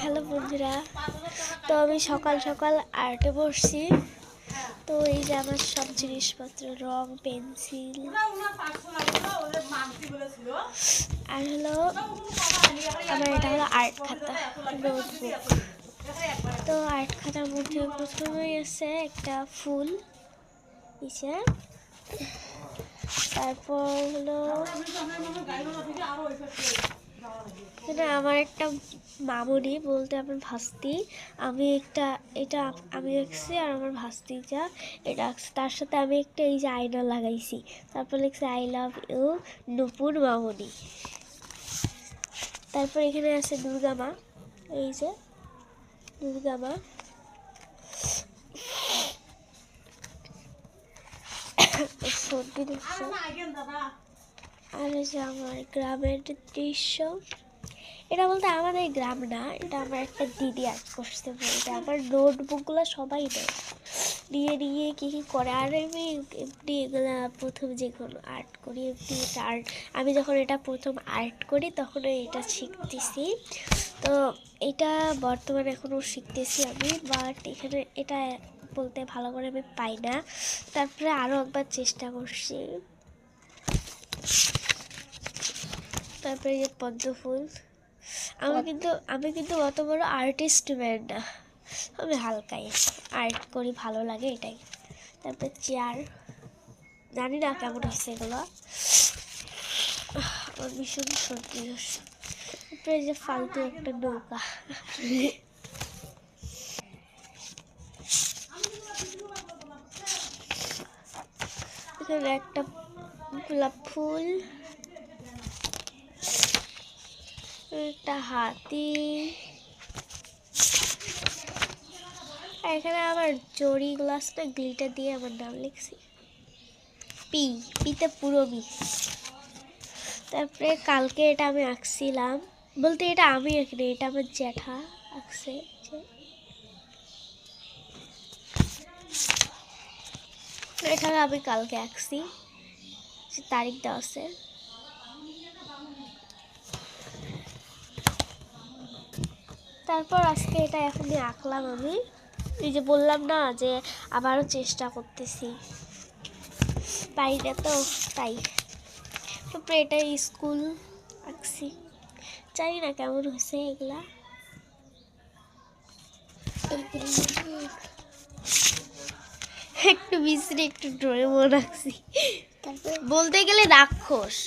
Hello বন্ধুরা, তো আমি সকাল সকাল আর্টে বসছি। তো এই যে আমার সব জিনিসপত্র, রং, পেন্সিল আর হলো আমার এটা হলো আর্ট খাতা, নোটবুক। তো আর্ট খাতার মধ্যে প্রথমেই আছে একটা ফুল নিচে, তারপর হলো আমার একটা মামুনি বলতে আমার ভাস্তি, এটা আমি আঁকছি আর আমার ভাস্তিটা এটা আঁকছে। তার সাথে আমি একটা এই যে আয়না লাগাইছি, তারপর লিখছি আই লাভ ইউ নুপুর মামুনি। তারপর এখানে আছে দুর্গা মা, এই যে দুর্গা মা। সর্দি দিচ্ছে। আর এই যে আমার গ্রামের দৃশ্য, এটা বলতে আমাদের গ্রাম না, এটা আমার একটা দিদি আর্ট করতে বলতে। আমার নোটবুকগুলো সবাই নেয়, নিয়ে নিয়ে কী কী করে। আর আমি এমনি এগুলো প্রথম যেগুলো আর্ট করি এমনি এটা আর্ট, আমি যখন এটা প্রথম আর্ট করি তখন এটা শিখতেছি। তো এটা বর্তমানে এখনও শিখতেছি আমি, বাট এখানে এটা বলতে ভালো করে আমি পাই না। তারপরে আরও একবার চেষ্টা করছি। তারপরে যে পদ্ম ফুল, আমি কিন্তু অত বড় আর্টিস্ট ম্যান না, আমি হালকাই আর্ট করি, ভালো লাগে এটাই। তারপরে চেয়ার, জানি না কেমন হচ্ছে এগুলো, আমার ভীষণ সর্দি হচ্ছে। তারপরে যে ফালতু একটা নৌকা, এখানে একটা গোলাপ ফুল, একটা হাতি, আর এখানে আবার জরি গ্লাসটা গ্লিটার দিয়ে আমার নাম লিখছি, পিতে পুরবি। তারপরে কালকে এটা আমি আঁকছিলাম, বলতে এটা আমি আঁকিনি, এটা আমার জ্যাঠা আঁকছে। এটা আমি কালকে আঁকছি, তারিখ দেওয়া আছে। তারপর আজকে এটা এখনই আঁকলাম আমি, এই যে বললাম না যে আবারও চেষ্টা করতেছি, পারি না তো তাই। তারপরে এটা স্কুল আঁকছি, জানি না কেমন হয়েছে এগুলা। একটু বিশ্রী, একটু ড্রয়িং আঁকছি, বলতে গেলে রাক্ষস।